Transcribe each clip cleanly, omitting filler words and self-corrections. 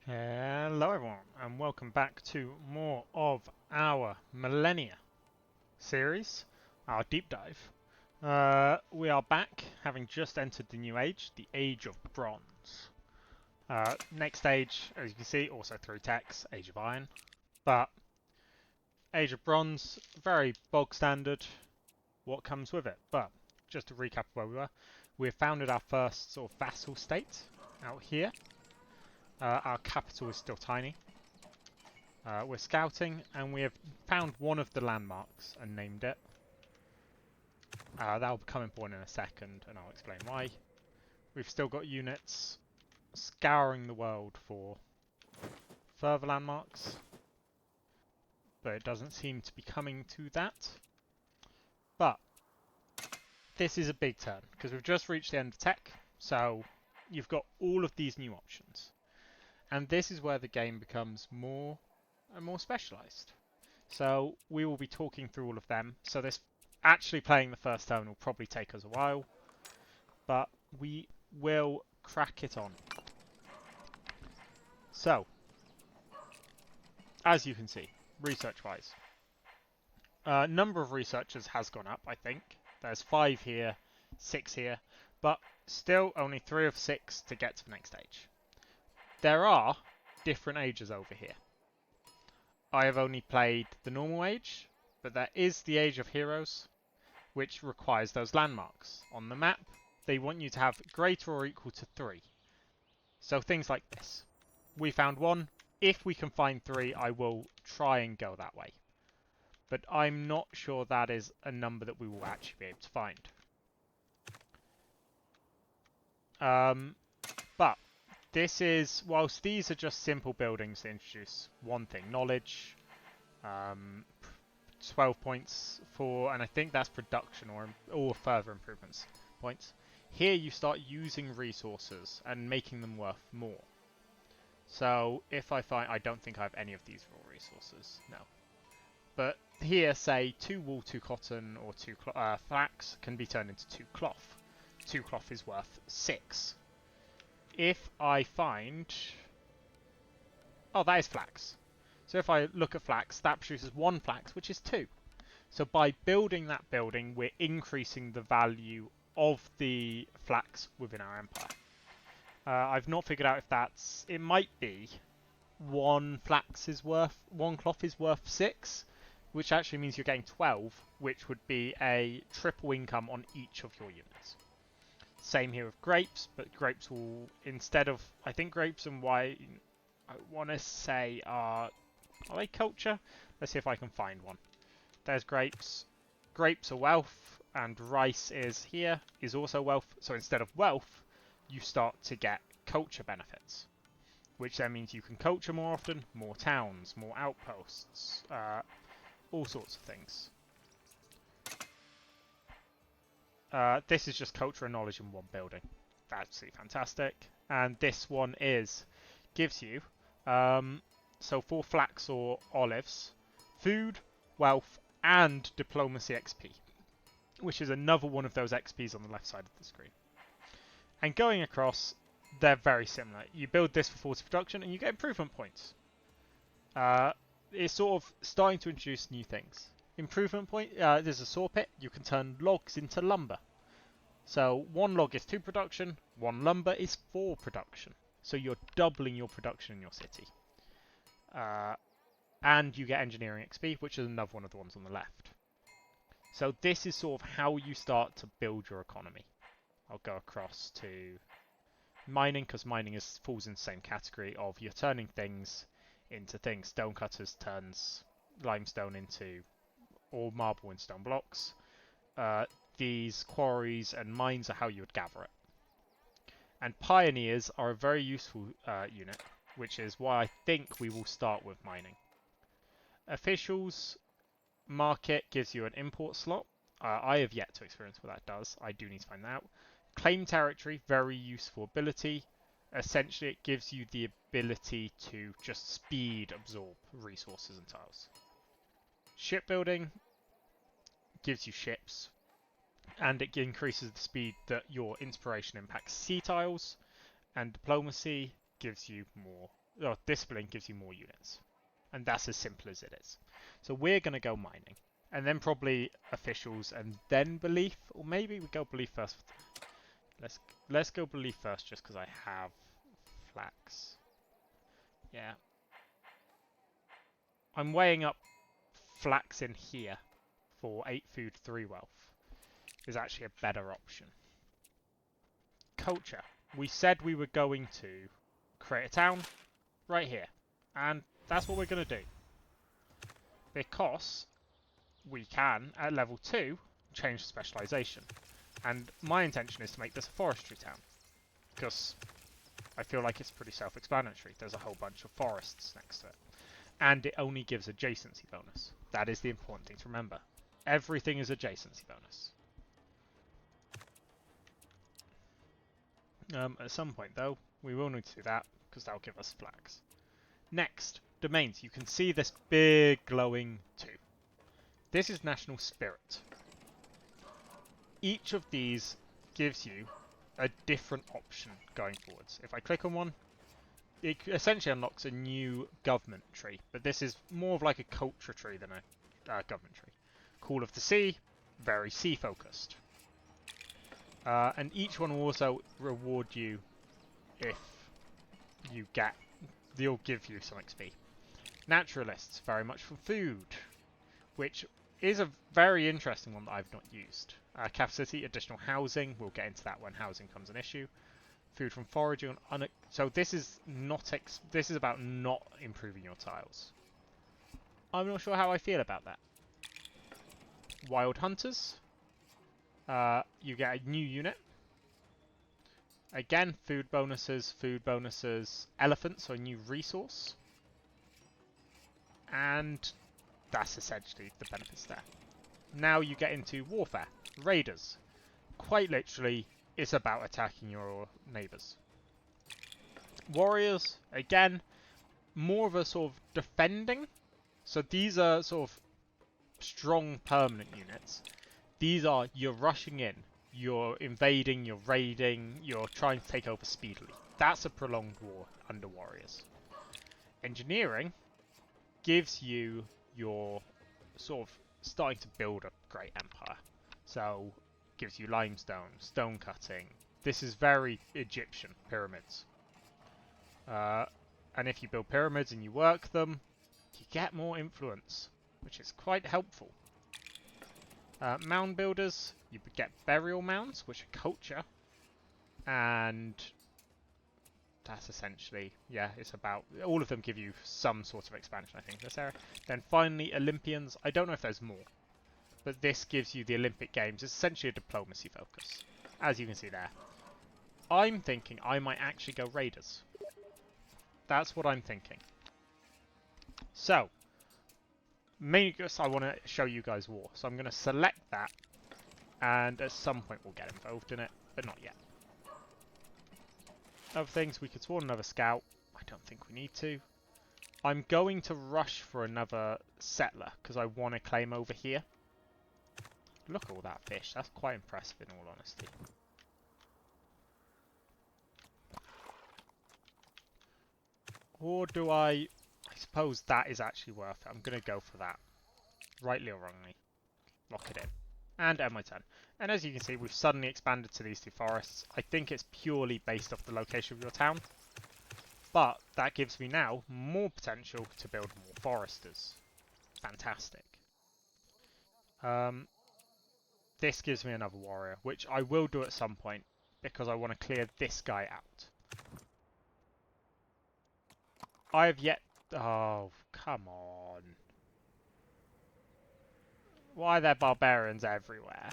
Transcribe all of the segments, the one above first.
Hello everyone and welcome back to more of our Millennia series, our deep dive. We are back having just entered the new age, the Age of Bronze. Next age, as you can see, also through text, Age of Iron. But Age of Bronze, very bog standard, what comes with it. But just to recap where we have founded our first sort of vassal state out here. Our capital is still tiny. We're scouting and we have found one of the landmarks and named it. That'll become important in a second and I'll explain why. We've still got units scouring the world for further landmarks, but it doesn't seem to be coming to that. But this is a big turn because we've just reached the end of tech, so you've got all of these new options. And this is where the game becomes more and more specialised. So we will be talking through all of them. So this actually playing the first turn will probably take us a while, but we will crack it on. So, as you can see, research-wise, number of researchers has gone up, I think. There's 5 here, 6 here, but still only 3 of 6 to get to the next age. There are different ages over here. I have only played the normal age, but there is the Age of Heroes, which requires those landmarks. On the map, they want you to have greater or equal to 3. So things like this. We found 1. If we can find 3, I will try and go that way. But I'm not sure that is a number that we will actually be able to find. But this is, whilst these are just simple buildings to introduce one thing, knowledge, 12 points for, and I think that's production or further improvements points. Here you start using resources and making them worth more. So if I find, I don't think I have any of these raw resources, no. But here, say 2 wool, 2 cotton, or 2 flax can be turned into 2 cloth. 2 cloth is worth 6. If I find... Oh, that is flax. So if I look at flax, that produces 1 flax, which is 2. So by building that building, we're increasing the value of the flax within our empire. I've not figured out if that's... It might be 1 flax is worth... 1 cloth is worth 6, which actually means you're getting 12, which would be a triple income on each of your units. Same here with grapes, but grapes will, instead of, I think grapes and wine, I want to say are they culture? Let's see if I can find one. There's grapes. Grapes are wealth, and rice is here, is also wealth. So instead of wealth, you start to get culture benefits, which then means you can culture more often, more towns, more outposts, all sorts of things. This is just culture and knowledge in one building. That's absolutely fantastic. And this one gives you, so for flax or olives, food, wealth, and diplomacy XP, which is another one of those XPs on the left side of the screen. And going across, they're very similar. You build this for 40 production and you get improvement points. It's sort of starting to introduce new things. Improvement point, there's a saw pit. You can turn logs into lumber. So 1 log is 2 production, 1 lumber is 4 production. So you're doubling your production in your city. And you get engineering XP, which is another one of the ones on the left. So this is sort of how you start to build your economy. I'll go across to mining, because mining falls in the same category of you're turning things into things. Stonecutters turns limestone into, or marble in stone blocks. These quarries and mines are how you would gather it. And pioneers are a very useful unit, which is why I think we will start with mining. Officials market gives you an import slot. I have yet to experience what that does. I do need to find that out. Claim territory, very useful ability. Essentially, it gives you the ability to just speed absorb resources and tiles. Shipbuilding gives you ships, and it increases the speed that your inspiration impacts sea tiles, and diplomacy gives you more or discipline gives you more units. And that's as simple as it is. So we're going to go mining. And then probably officials and then belief. Or maybe we go belief first. Let's go belief first just because I have flax. Yeah. I'm weighing up flax in here for 8 food, 3 wealth. Is actually a better option. Culture. We said we were going to create a town right here. And that's what we're going to do. Because we can, at level 2, change the specialisation. And my intention is to make this a forestry town. Because I feel like it's pretty self-explanatory. There's a whole bunch of forests next to it. And it only gives adjacency bonus. That is the important thing to remember. Everything is adjacency bonus. At some point, though, we will need to do that, because that will give us flags. Next, domains. You can see this big glowing 2. This is National Spirit. Each of these gives you a different option going forwards. If I click on one, it essentially unlocks a new government tree, but this is more of like a culture tree than a government tree. Call of the Sea, very sea focused. And each one will also reward you if you get, they'll give you some XP. Naturalists, very much for food, which is a very interesting one that I've not used. Capital City, additional housing, we'll get into that when housing becomes an issue. Food from foraging, so this is not this is about not improving your tiles. I'm not sure how I feel about that. Wild Hunters, you get a new unit. Again, food bonuses, elephants, so a new resource. And that's essentially the benefits there. Now you get into warfare. Raiders. Quite literally, it's about attacking your neighbours. Warriors, again, more of a sort of defending. So these are sort of strong permanent units. These are, you're rushing in, you're invading, you're raiding, you're trying to take over speedily. That's a prolonged war under warriors. Engineering gives you your sort of starting to build a great empire. So gives you limestone, stone cutting. This is very Egyptian pyramids. And if you build pyramids and you work them, you get more influence, which is quite helpful. Mound builders, you get burial mounds, which are culture, and that's essentially, yeah, it's about, all of them give you some sort of expansion, I think, this area. Then finally, Olympians, I don't know if there's more, but this gives you the Olympic Games. It's essentially a diplomacy focus, as you can see there. I'm thinking I might actually go Raiders. That's what I'm thinking. So, mainly because I want to show you guys war. So I'm going to select that, and at some point we'll get involved in it, but not yet. Other things, we could spawn another scout. I don't think we need to. I'm going to rush for another settler, because I want to claim over here. Look at all that fish. That's quite impressive in all honesty. Or do I suppose that is actually worth it. I'm going to go for that. Rightly or wrongly. Lock it in. And end my turn. And as you can see, we've suddenly expanded to these 2 forests. I think it's purely based off the location of your town. But that gives me now more potential to build more foresters. Fantastic. This gives me another warrior, which I will do at some point, because I want to clear this guy out. I have yet... Oh, come on. Why are there barbarians everywhere?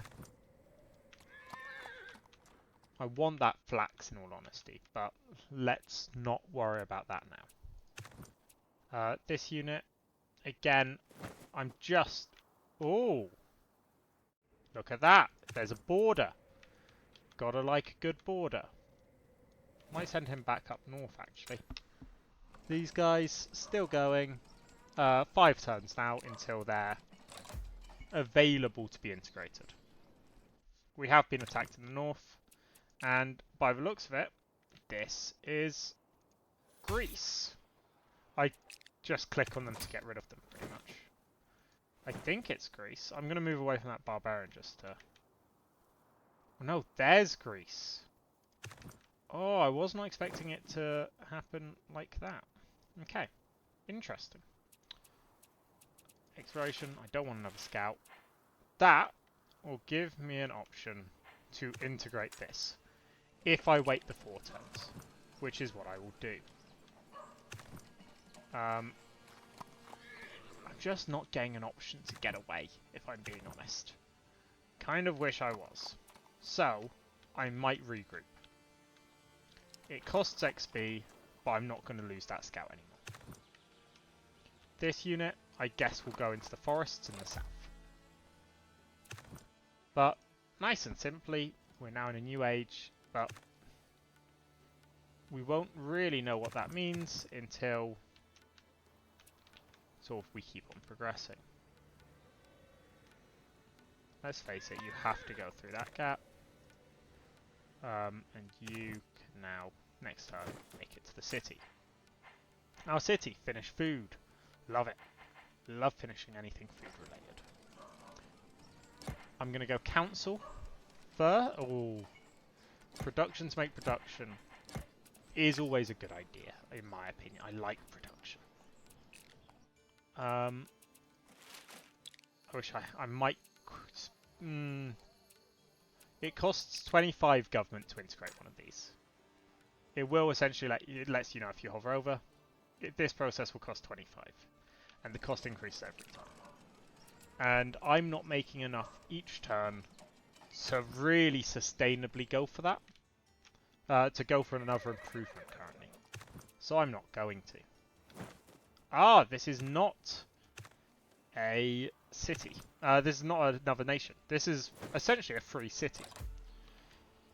I want that flax in all honesty, but let's not worry about that now. This unit, again, I'm just... Oh! Look at that! There's a border! Gotta like a good border. Might send him back up north, actually. These guys, still going. 5 turns now until they're available to be integrated. We have been attacked in the north, and by the looks of it, this is Greece. I just click on them to get rid of them, pretty much. I think it's Greece. I'm going to move away from that barbarian just to... Oh, no, there's Greece. Oh, I was not expecting it to happen like that. Okay, interesting. Exploration, I don't want another scout. That will give me an option to integrate this if I wait the 4 turns, which is what I will do. I'm just not getting an option to get away, if I'm being honest. Kind of wish I was. So, I might regroup. It costs XP, but I'm not going to lose that scout anymore. This unit, I guess, will go into the forests in the south. But, nice and simply, we're now in a new age, but we won't really know what that means until sort of we keep on progressing. Let's face it, you have to go through that gap. And you can now, next turn, make it to the city. Our city, finish food. Love it. Love finishing anything food related. I'm going to go council. Oh, production to make production is always a good idea, in my opinion. I like production. I wish I might... It costs 25 government to integrate one of these. It will essentially it lets you know if you hover over. This process will cost 25. And the cost increases every time. And I'm not making enough each turn to really sustainably go for that. To go for another improvement currently. So I'm not going to. Ah, this is not a city. This is not another nation. This is essentially a free city.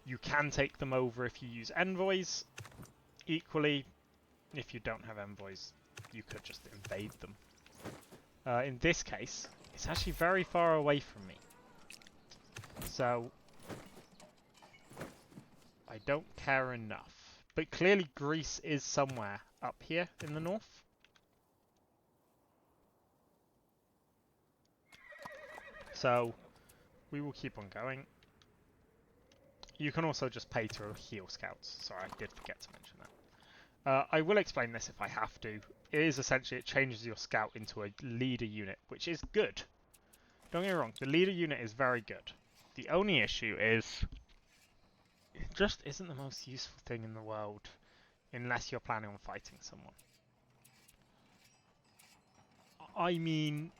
You can take them over if you use envoys. Equally, if you don't have envoys, you could just invade them. In this case, it's actually very far away from me. So, I don't care enough. But clearly Greece is somewhere up here in the north. So, we will keep on going. You can also just pay to heal scouts. Sorry, I did forget to mention that. I will explain this if I have to. It is essentially, it changes your scout into a leader unit, which is good. Don't get me wrong, the leader unit is very good. The only issue is, it just isn't the most useful thing in the world, unless you're planning on fighting someone. I mean,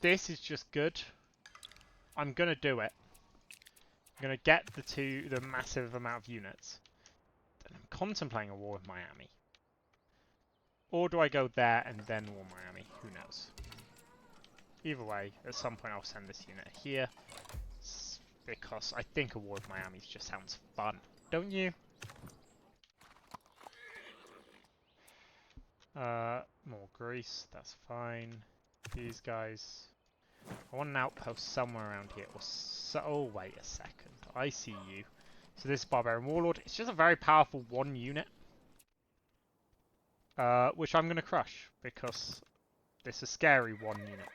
this is just good. I'm gonna do it. I'm gonna get the massive amount of units. And I'm contemplating a war with Miami. Or do I go there and then war Miami? Who knows? Either way, at some point I'll send this unit here. Because I think a war with Miami just sounds fun. Don't you? More Greece, that's fine. These guys... I want an outpost somewhere around here. Or oh, wait a second. I see you. So this Barbarian Warlord, it's just a very powerful one unit. Which I'm going to crush, because this is a scary one unit.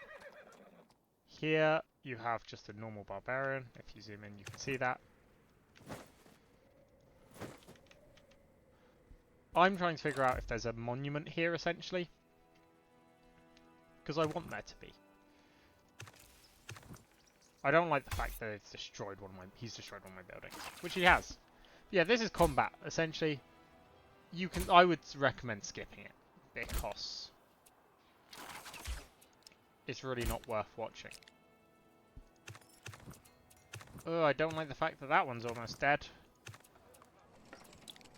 Here, you have just a normal Barbarian. If you zoom in, you can see that. I'm trying to figure out if there's a monument here, essentially. Because I want there to be. I don't like the fact that he's destroyed one of my buildings, which he has. Yeah, this is combat. Essentially, I would recommend skipping it because it's really not worth watching. Oh, I don't like the fact that that one's almost dead.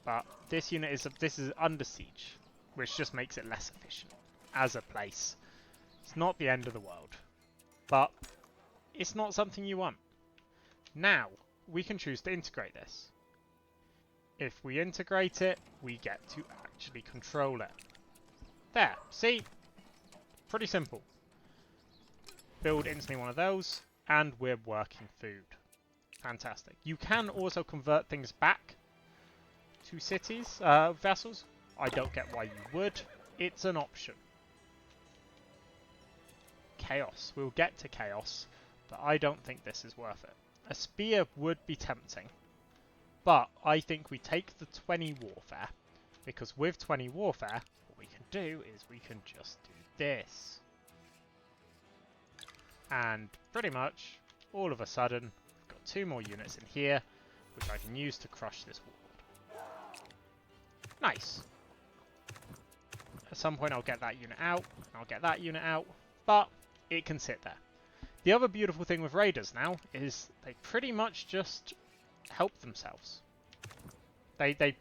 But this unit is under siege, which just makes it less efficient as a place. It's not the end of the world, but it's not something you want. Now, we can choose to integrate this. If we integrate it, we get to actually control it. There, see? Pretty simple. Build instantly one of those, and we're working food. Fantastic. You can also convert things back 2 cities, vessels. I don't get why you would. It's an option. Chaos. We'll get to chaos, but I don't think this is worth it. A spear would be tempting, but I think we take the 20 warfare, because with 20 warfare, what we can do is we can just do this. And pretty much, all of a sudden, we've got 2 more units in here, which I can use to crush this warlord. Nice. At some point I'll get that unit out, and I'll get that unit out, but it can sit there. The other beautiful thing with raiders now is they pretty much just help themselves. It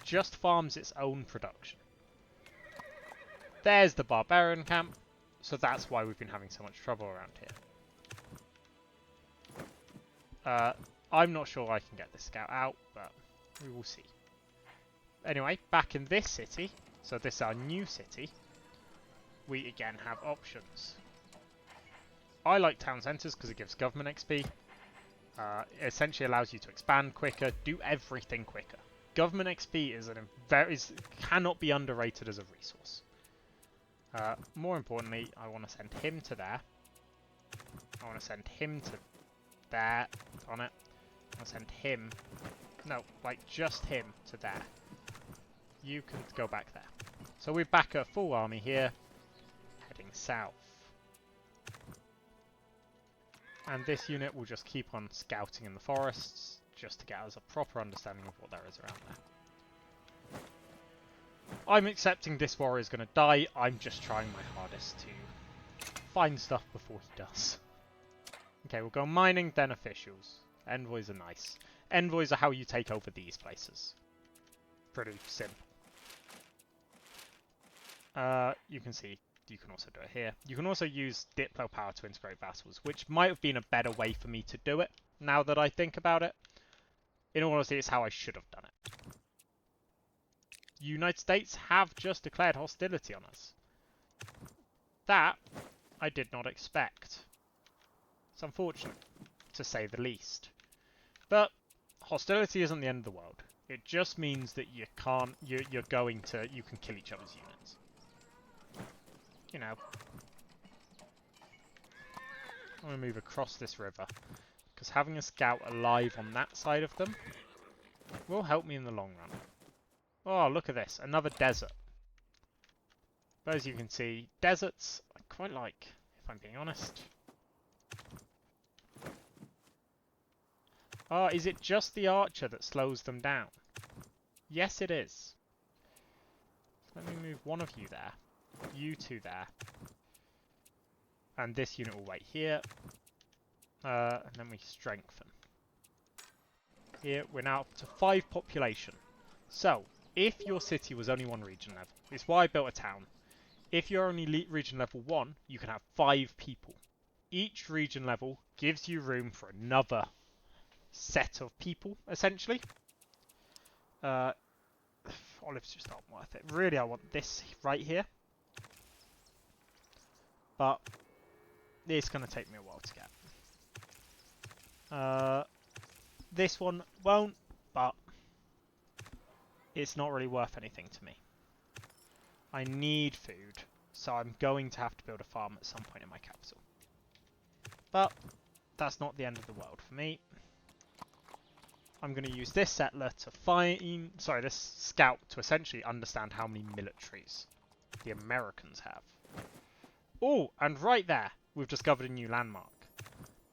just farms its own production. There's the barbarian camp, so that's why we've been having so much trouble around here. I'm not sure I can get this scout out, but we will see. Anyway, back in this city, so this is our new city, we again have options. I like town centres because it gives government XP. It essentially allows you to expand quicker, do everything quicker. Government XP cannot be underrated as a resource. More importantly, I want to send him to there. I want to send him to there. On it. I want to send him. No, like just him to there. You can go back there. So we're back at full army here, heading south. And this unit will just keep on scouting in the forests, just to get us a proper understanding of what there is around there. I'm accepting this warrior is going to die. I'm just trying my hardest to find stuff before he does. Okay, we'll go mining, then officials. Envoys are nice. Envoys are how you take over these places. Pretty simple. You can see, you can also do it here. You can also use Diplo power to integrate vassals, which might have been a better way for me to do it, now that I think about it. In all honesty, it's how I should have done it. United States have just declared hostility on us. That I did not expect. It's unfortunate, to say the least. But hostility isn't the end of the world. It just means that you can kill each other's units. You know. I'm going to move across this river, because having a scout alive on that side of them will help me in the long run. Oh, look at this. Another desert. But as you can see, deserts I quite like, if I'm being honest. Oh, is it just the archer that slows them down? Yes, it is. Let me move one of you there. You two there. And this unit will wait here. And then we strengthen. Here, we're now up to 5 population. So, if your city was only 1 region level, it's why I built a town. If you're only region level 1, you can have 5 people. Each region level gives you room for another set of people, essentially. Olives just aren't worth it. Really, I want this right here. But it's going to take me a while to get. This one won't, but it's not really worth anything to me. I need food, so I'm going to have to build a farm at some point in my capital. But that's not the end of the world for me. I'm going to use this settler to this scout to essentially understand how many militaries the Americans have. Oh, and right there, we've discovered a new landmark.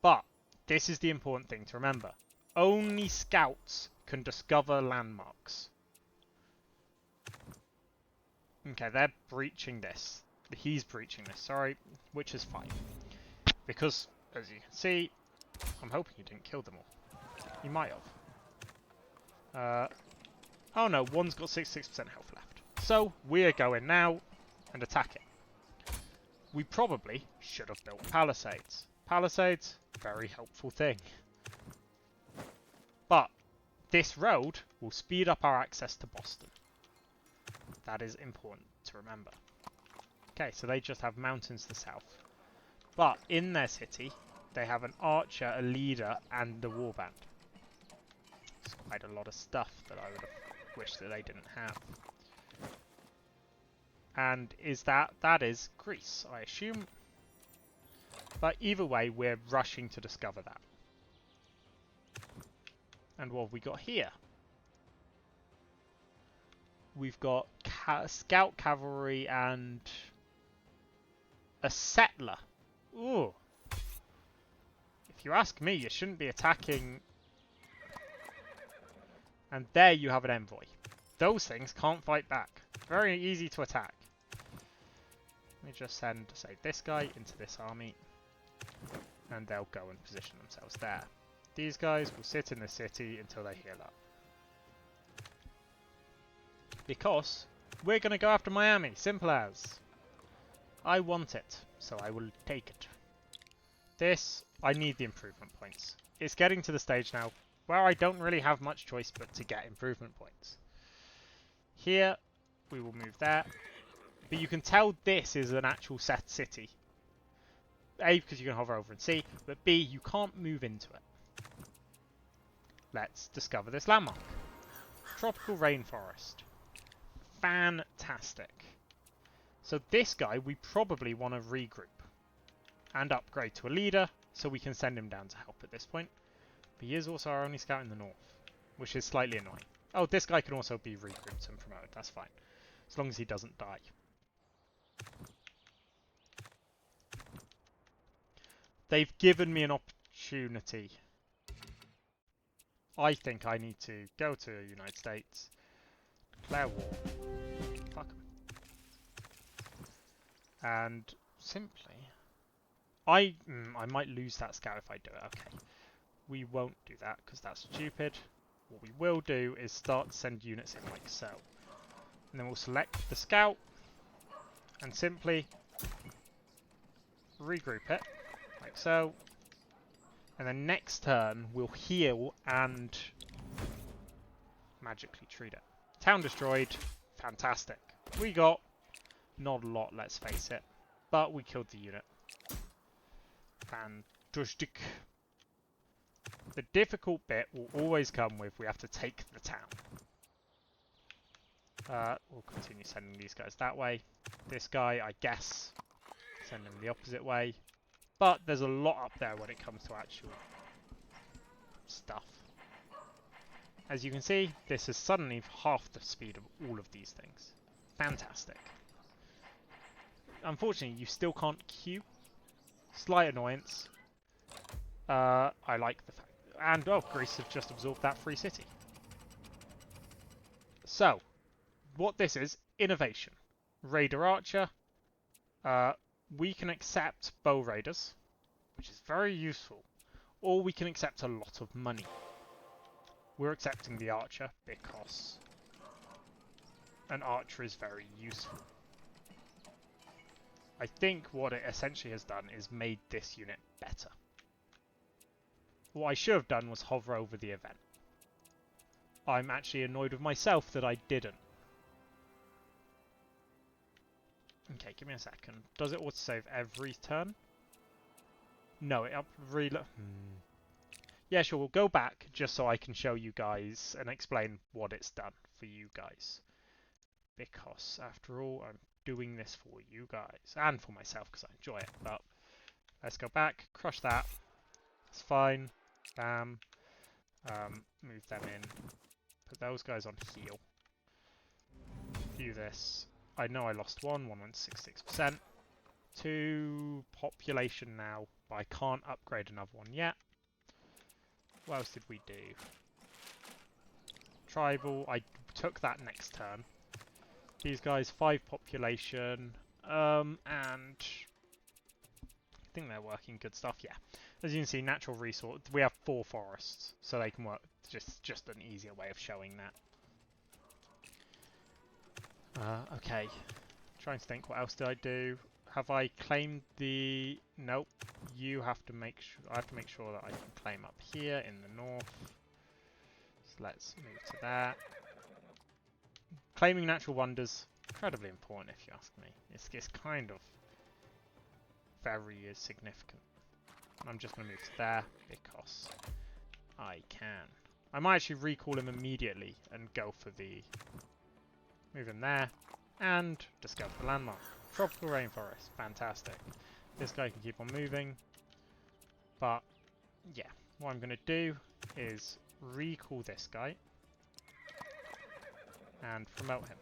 But this is the important thing to remember. Only scouts can discover landmarks. Okay, they're breaching this. He's breaching this, sorry, which is fine. Because, as you can see, I'm hoping you didn't kill them all. You might have. Oh no, one's got 66% health left. So, we're going now and attack it. We probably should have built palisades. Palisades, very helpful thing. But this road will speed up our access to Boston. That is important to remember. Okay, so they just have mountains to the south. But in their city, they have an archer, a leader, and a warband. It's quite a lot of stuff that I wish that they didn't have. And that is Greece, I assume. But either way, we're rushing to discover that. And what have we got here? We've got scout cavalry and a settler. Ooh. If you ask me, you shouldn't be attacking. And there you have an envoy. Those things can't fight back. Very easy to attack. Let me just send, say, this guy into this army. And they'll go and position themselves there. These guys will sit in the city until they heal up. Because we're going to go after Miami. Simple as. I want it, so I will take it. This, I need the improvement points. It's getting to the stage now where I don't really have much choice but to get improvement points. Here, we will move that. But you can tell this is an actual set city. A, because you can hover over and see, but B, you can't move into it. Let's discover this landmark. Tropical rainforest. Fantastic. So this guy, we probably want to regroup and upgrade to a leader, so we can send him down to help at this point. But he is also our only scout in the north, which is slightly annoying. Oh, this guy can also be regrouped and promoted, that's fine. As long as he doesn't die. They've given me an opportunity. I think I need to go to the United States, declare war, fuck 'em. And simply, I might lose that scout if I do it. Okay, we won't do that because that's stupid. What we will do is start to send units in like so. And then we'll select the scout and simply regroup it like so. And then next turn we'll heal and magically treat it. Town destroyed. Fantastic. We got not a lot, let's face it, but we killed the unit. Fantastic. The difficult bit will always come with we have to take the town. We'll continue sending these guys that way. This guy, I guess, send him the opposite way. But there's a lot up there when it comes to actual stuff. As you can see, this is suddenly half the speed of all of these things. Fantastic. Unfortunately, you still can't queue. Slight annoyance. I like the fact. And, oh, Greece have just absorbed that free city. So, what this is, innovation. Raider Archer. We can accept bow raiders, which is very useful. Or we can accept a lot of money. We're accepting the Archer because an Archer is very useful. I think what it essentially has done is made this unit better. What I should have done was hover over the event. I'm actually annoyed with myself that I didn't. Okay, give me a second. Does it autosave every turn? No, it reload. Yeah, sure, we'll go back just so I can show you guys and explain what it's done for you guys. Because, after all, I'm doing this for you guys. And for myself, because I enjoy it. But, let's go back, crush that. It's fine. Bam. Move them in. Put those guys on heal. Do this. I know I lost one went 66%. 2 population now, but I can't upgrade another one yet. What else did we do? Tribal, I took that next turn. These guys, 5 population, and I think they're working good stuff, yeah. As you can see, natural resource, we have 4 forests, so they can work, just an easier way of showing that. Okay, trying to think, what else did I do? Have I claimed the... Nope, you have to make sure, I have to make sure that I can claim up here in the north. So let's move to that. Claiming natural wonders, incredibly important if you ask me. It's kind of very significant. I'm just going to move to there because I can. I might actually recall him immediately and go for the... Move him there. And discover the landmark. Tropical rainforest. Fantastic. This guy can keep on moving. But, yeah. What I'm going to do is recall this guy. And promote him.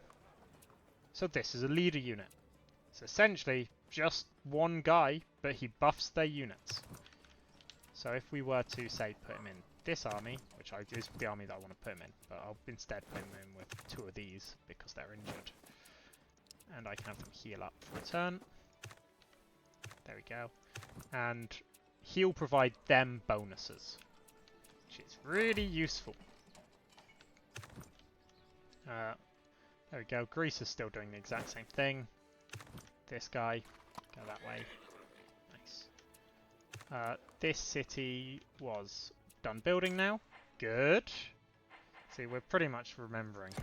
So this is a leader unit. It's essentially just one guy, but he buffs their units. So if we were to, say, put him in this army, which is the army that I want to put him in, but I'll instead put him in with 2 of these because they're injured. And I can have them heal up for a turn. There we go. And he'll provide them bonuses, which is really useful. There we go. Greece is still doing the exact same thing. This guy, go that way. Nice. This city was done building now. Good. See, we're pretty much remembering.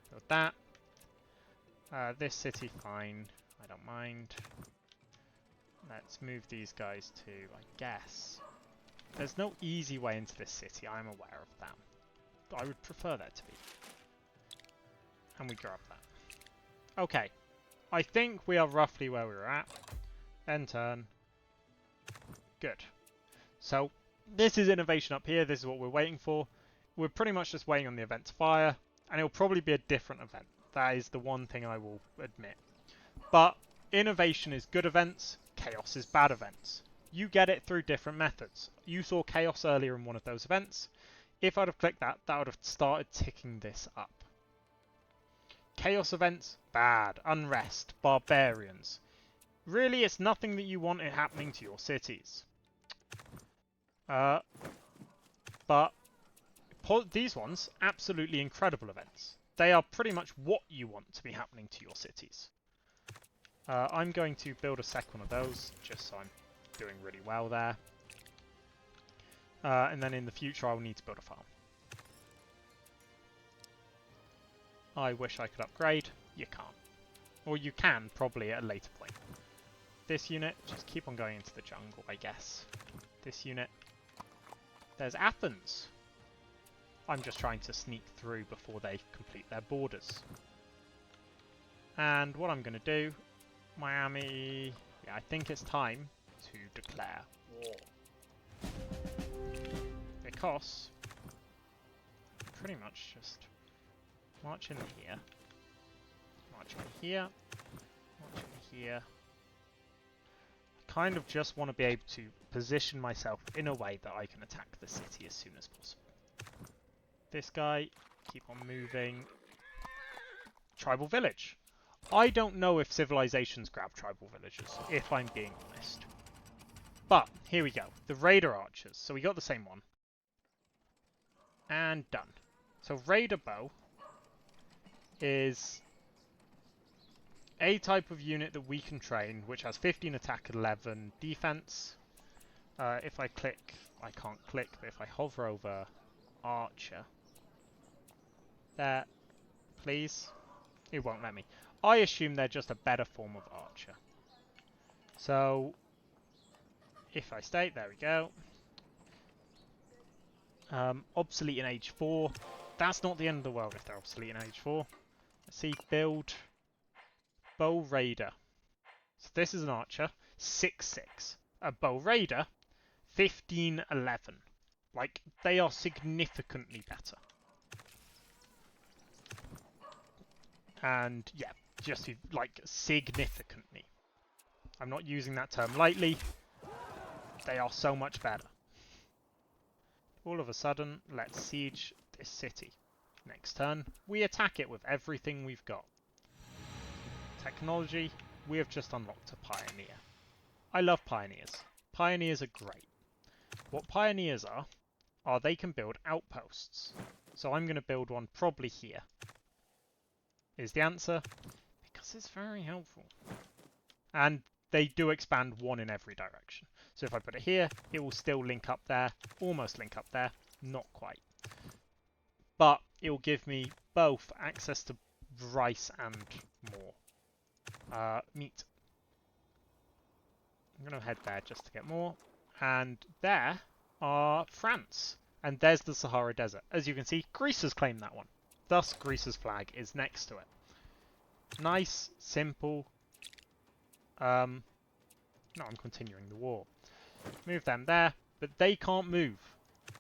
Build that. This city, fine. I don't mind. Let's move these guys to, I guess. There's no easy way into this city, I'm aware of that. I would prefer there to be. And we grab that. Okay. I think we are roughly where we were at. End turn. Good. So, this is innovation up here. This is what we're waiting for. We're pretty much just waiting on the event to fire. And it'll probably be a different event. That is the one thing I will admit. But innovation is good events. Chaos is bad events. You get it through different methods. You saw chaos earlier in one of those events. If I'd have clicked that, that would have started ticking this up. Chaos events, bad. Unrest, barbarians. Really, it's nothing that you want it happening to your cities. But these ones, absolutely incredible events. They are pretty much what you want to be happening to your cities. I'm going to build a second one of those, just so I'm doing really well there. And then in the future I'll need to build a farm. I wish I could upgrade. You can't. Or you can, probably at a later point. This unit, just keep on going into the jungle, I guess. This unit. There's Athens. I'm just trying to sneak through before they complete their borders. And what I'm going to do, Miami... Yeah, I think it's time to declare war. Because... pretty much just... march in here. March in here. March in here. I kind of just want to be able to position myself in a way that I can attack the city as soon as possible. This guy, keep on moving. Tribal village. I don't know if civilizations grab tribal villages, if I'm being honest. But, here we go. The Raider Archers. So we got the same one. And done. So Raider Bow is a type of unit that we can train, which has 15 attack, 11 defense. If I click, I can't click, but if I hover over Archer, there, please, it won't let me. I assume they're just a better form of Archer. So, if I stay, there we go. Obsolete in age 4. That's not the end of the world if they're obsolete in age 4. Let's see, build Bow Raider. So this is an Archer, 6-6. A Bow Raider, 15-11. Like, they are significantly better. And, yeah, just, like, significantly. I'm not using that term lightly. They are so much better. All of a sudden, let's siege this city. Next turn, we attack it with everything we've got. Technology, we have just unlocked a Pioneer. I love Pioneers. Pioneers are great. What Pioneers are they can build outposts. So I'm going to build one probably here. Is the answer? Because it's very helpful. And they do expand one in every direction. So if I put it here, it will still link up there, almost link up there, not quite. But it will give me both access to rice and more meat. I'm going to head there just to get more. And there are France. And there's the Sahara Desert. As you can see, Greece has claimed that one. Thus, Greece's flag is next to it. Nice, simple. No, I'm continuing the war. Move them there, but they can't move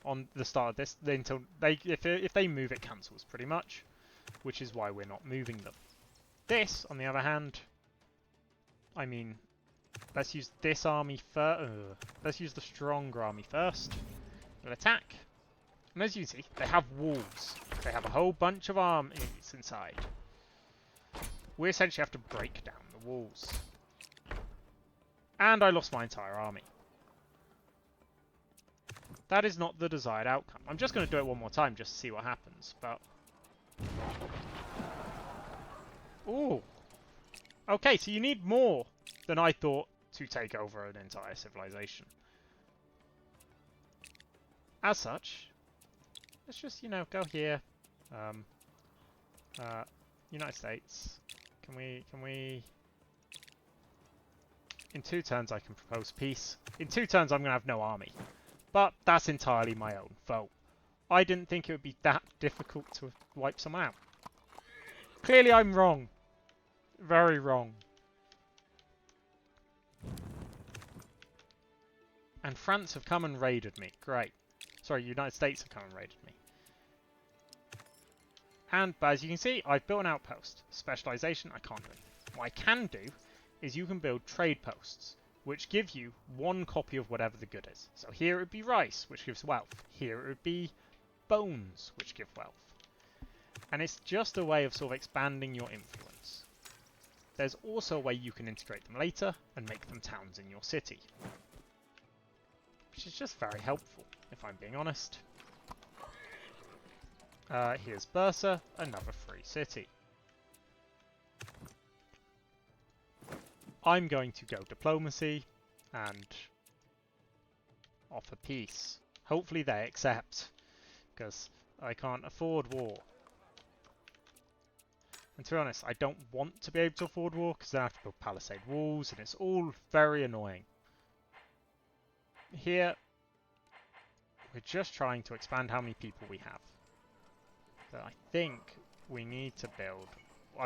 on the start of this until if they move, it cancels pretty much, which is why we're not moving them. This, on the other hand, I mean, let's use this army first. Let's use the stronger army first. We'll attack. And as you see, they have walls. They have a whole bunch of armies inside. We essentially have to break down the walls. And I lost my entire army. That is not the desired outcome. I'm just going to do it one more time just to see what happens, but... Ooh. Okay, so you need more than I thought to take over an entire civilization. As such, let's just, you know, go here. United States. Can we... In 2 turns I can propose peace. In 2 turns I'm going to have no army. But that's entirely my own fault. I didn't think it would be that difficult to wipe someone out. Clearly I'm wrong. Very wrong. And France have come and raided me. Great. Sorry, United States have come and raided me. But as you can see, I've built an outpost. Specialization, I can't do anything. What I can do is you can build trade posts, which give you 1 copy of whatever the good is. So here it would be rice, which gives wealth. Here it would be bones, which give wealth. And it's just a way of sort of expanding your influence. There's also a way you can integrate them later and make them towns in your city. Which is just very helpful, if I'm being honest. Here's Bursa, another free city. I'm going to go diplomacy and offer peace. Hopefully they accept, because I can't afford war. And to be honest, I don't want to be able to afford war, because then I have to build palisade walls, and it's all very annoying. Here, we're just trying to expand how many people we have. So I think we need to build...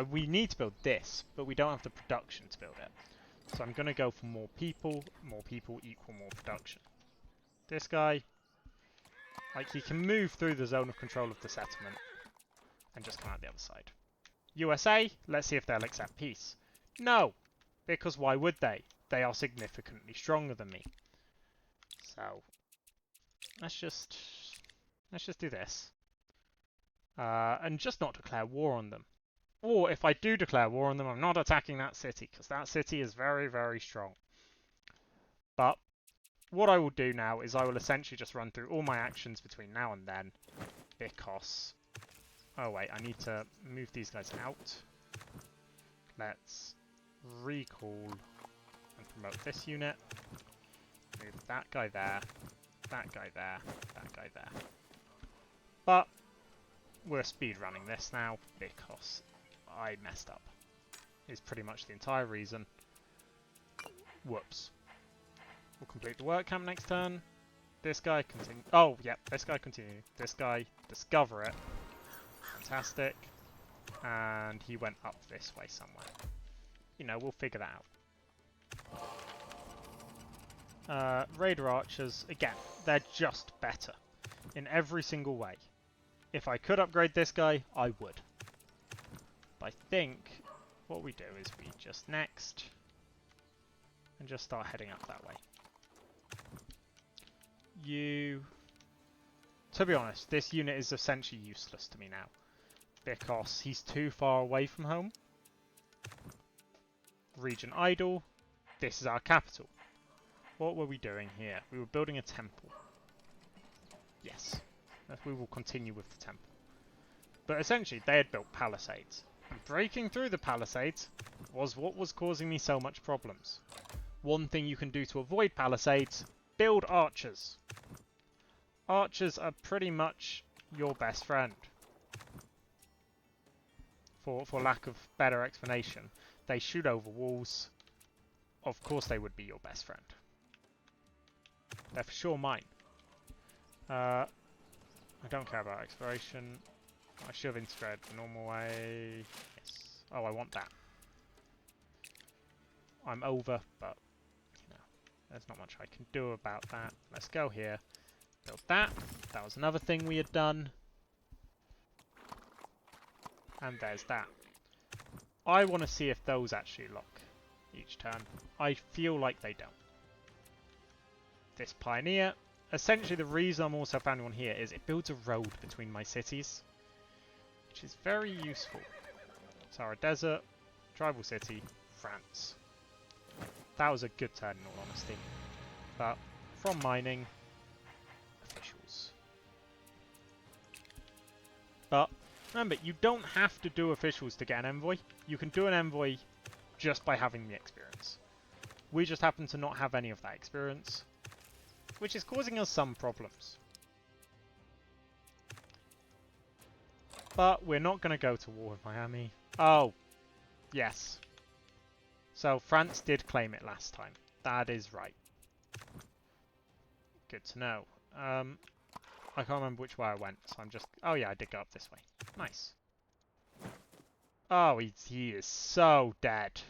we need to build this, but we don't have the production to build it. So I'm going to go for more people equal more production. This guy, like, he can move through the zone of control of the settlement and just come out the other side. USA, let's see if they'll accept peace. No, because why would they? They are significantly stronger than me. So let's just do this. And just not declare war on them. Or if I do declare war on them, I'm not attacking that city, because that city is very, very strong. But what I will do now is I will essentially just run through all my actions between now and then, because... Oh wait, I need to move these guys out. Let's recall and promote this unit. Move that guy there, that guy there, that guy there. But we're speed running this now because I messed up. Is pretty much the entire reason. Whoops. We'll complete the work camp next turn. This guy continue. Oh, yeah, this guy continue. This guy discover it. Fantastic. And he went up this way somewhere. You know, we'll figure that out. Raider archers, again, they're just better in every single way. If I could upgrade this guy, I would. But I think what we do is we just next and just start heading up that way. To be honest, this unit is essentially useless to me now because he's too far away from home. Region idle. This is our capital. What were we doing here? We were building a temple. Yes. We will continue with the temple. But essentially, they had built palisades. And breaking through the palisades was what was causing me so much problems. One thing you can do to avoid palisades, build archers. Archers are pretty much your best friend. For lack of better explanation, they shoot over walls. Of course they would be your best friend. They're for sure mine. I don't care about exploration. I should have integrated the normal way. Yes. Oh, I want that. I'm over, but, you know, there's not much I can do about that. Let's go here. Build that. That was another thing we had done. And there's that. I want to see if those actually lock each turn. I feel like they don't. This Pioneer. Essentially, the reason I'm also founding one here is it builds a road between my cities, which is very useful. Sahara Desert, Tribal City, France. That was a good turn in all honesty. But from mining, officials. But remember, you don't have to do officials to get an envoy. You can do an envoy just by having the experience. We just happen to not have any of that experience, which is causing us some problems. But we're not going to go to war with Miami. Oh, yes. So France did claim it last time. That is right. Good to know. I can't remember which way I went, so I'm just... Oh yeah, I did go up this way. Nice. Oh, he is so dead.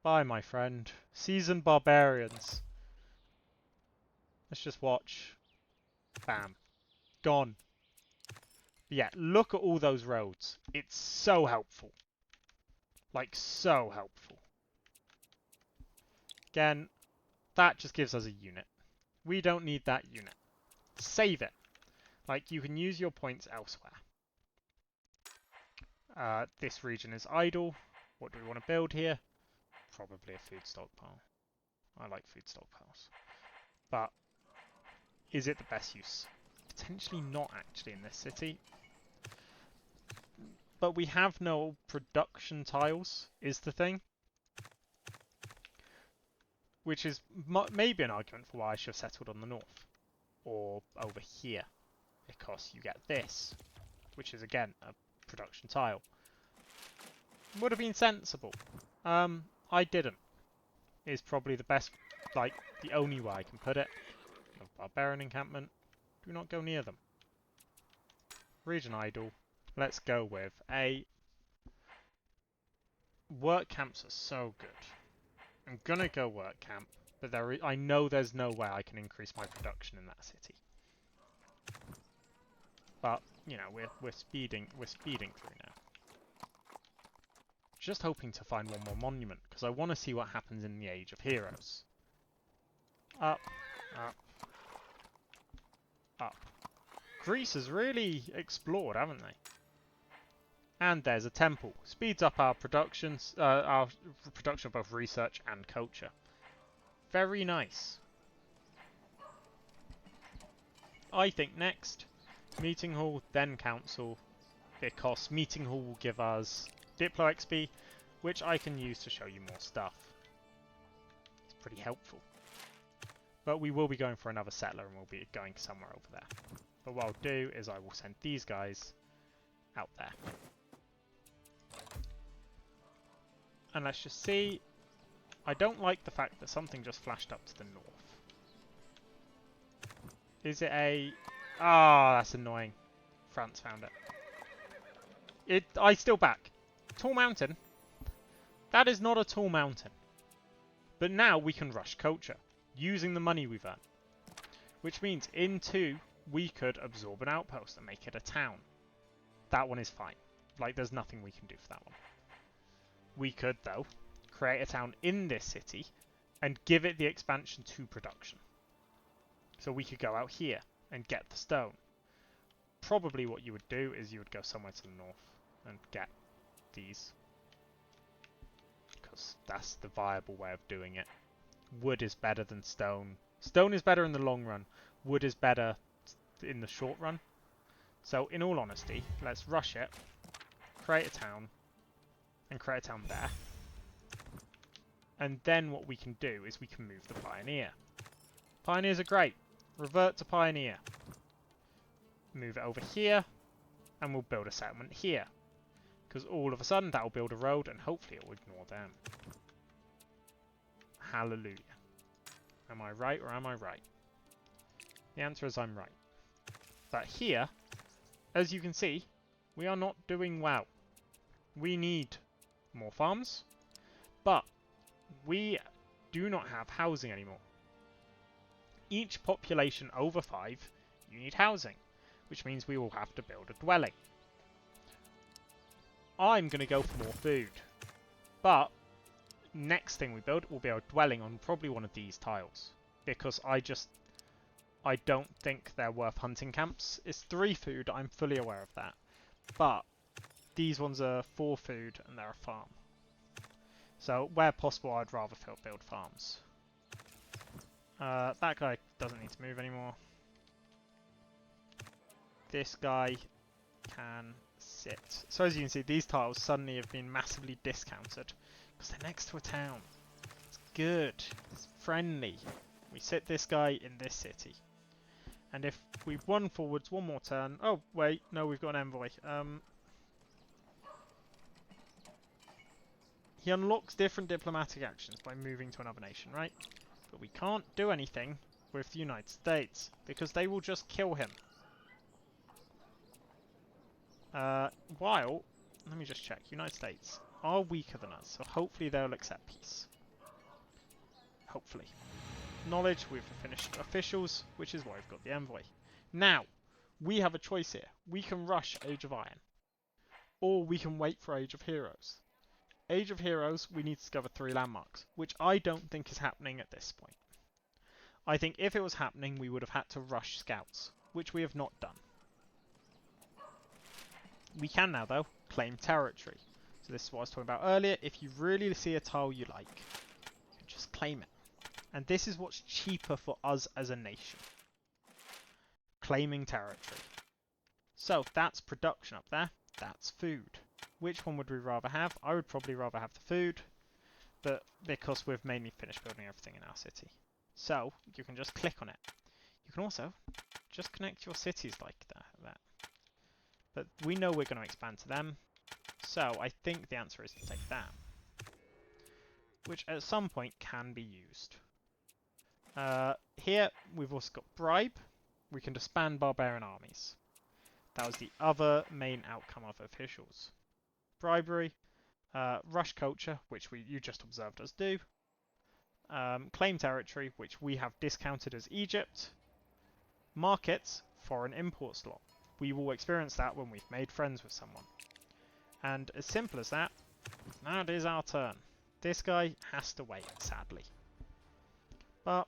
Bye, my friend. Seasoned barbarians. Let's just watch. Bam. Gone. But yeah, look at all those roads. It's so helpful. Like, so helpful. Again, that just gives us a unit. We don't need that unit. Save it. Like, you can use your points elsewhere. This region is idle. What do we want to build here? Probably a food stockpile. I like food stockpiles. But is it the best use? Potentially not, actually, in this city. But we have no production tiles, is the thing. Which is maybe an argument for why I should have settled on the north. Or over here. Because you get this. Which is, again, a production tile. Would have been sensible. I didn't. Is probably the best, like, the only way I can put it. Barbarian encampment. Do not go near them. Region idle. Let's go with a... Work camps are so good. I'm gonna go work camp, but I know there's no way I can increase my production in that city. But, you know, we're speeding through now. Just hoping to find one more monument, because I want to see what happens in the Age of Heroes. Up, up, up. Greece has really explored, haven't they? And there's a temple. Speeds up our production of both research and culture. Very nice. I think next, meeting hall, then council, because meeting hall will give us Diplo XP, which I can use to show you more stuff. It's pretty helpful. But we will be going for another settler and we'll be going somewhere over there. But what I'll do is I will send these guys out there. And let's just see. I don't like the fact that something just flashed up to the north. Is it a... Ah, that's annoying. France found it. I still back. Tall mountain? That is not a tall mountain. But now we can rush culture, using the money we've earned. Which means in 2, we could absorb an outpost and make it a town. That one is fine. Like, there's nothing we can do for that one. We could, though, create a town in this city and give it the expansion to production. So we could go out here and get the stone. Probably what you would do is you would go somewhere to the north and get these. Because that's the viable way of doing it. Wood is better than stone. Stone is better in the long run. Wood is better in the short run. So in all honesty, let's rush it, create a town, and create a town there. And then what we can do is we can move the Pioneer. Pioneers are great. Revert to Pioneer. Move it over here, and we'll build a settlement here. Because all of a sudden that will build a road, and hopefully it will ignore them. Hallelujah. Am I right or am I right? The answer is I'm right. But here, as you can see, we are not doing well. We need more farms, but we do not have housing anymore. Each population over 5, you need housing, which means we will have to build a dwelling. I'm going to go for more food, but next thing we build will be our dwelling on probably one of these tiles, because I don't think they're worth hunting camps. It's 3 food, I'm fully aware of that, but these ones are 4 food and they're a farm. So where possible, I'd rather build farms. That guy doesn't need to move anymore. This guy can sit. So as you can see, these tiles suddenly have been massively discounted because they're next to a town. It's good. It's friendly. We sit this guy in this city. And if we run forwards one more turn... Oh, wait. No, we've got an envoy. He unlocks different diplomatic actions by moving to another nation, right? But we can't do anything with the United States because they will just kill him. While, let me just check, United States are weaker than us, so hopefully they'll accept peace. Hopefully. Knowledge with the finished officials, which is why we've got the envoy. Now, we have a choice here. We can rush Age of Iron, or we can wait for Age of Heroes. Age of Heroes, we need to discover 3 landmarks, which I don't think is happening at this point. I think if it was happening, we would have had to rush scouts, which we have not done. We can now, though, claim territory. So this is what I was talking about earlier. If you really see a tile you like, you can just claim it. And this is what's cheaper for us as a nation. Claiming territory. So that's production up there. That's food. Which one would we rather have? I would probably rather have the food, but because we've mainly finished building everything in our city. So you can just click on it. You can also just connect your cities like that. But we know we're going to expand to them, so I think the answer is to take that, which at some point can be used. Here we've also got bribe. We can disband barbarian armies. That was the other main outcome of officials. Bribery, rush culture, which you just observed us do. Claim territory, which we have discounted as Egypt. Markets, foreign import slot. We will experience that when we've made friends with someone. And as simple as that, that is our turn. This guy has to wait, sadly. But,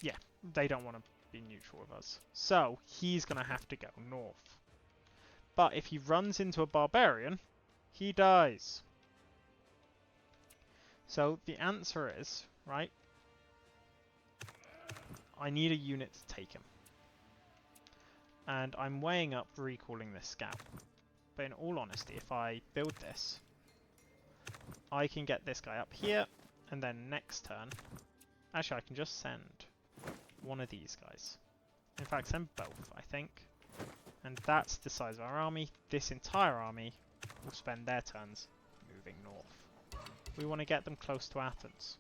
yeah, they don't want to be neutral with us. So, he's going to have to go north. But if he runs into a barbarian, he dies. So, the answer is, right, I need a unit to take him. And I'm weighing up recalling this scout. But in all honesty, if I build this, I can get this guy up here, and then next turn, actually I can just send one of these guys. In fact, send both, I think. And that's the size of our army. This entire army will spend their turns moving north. We want to get them close to Athens.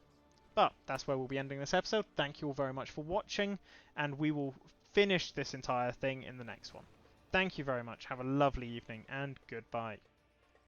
But that's where we'll be ending this episode. Thank you all very much for watching, and we will finish this entire thing in the next one. Thank you very much. Have a lovely evening, and goodbye.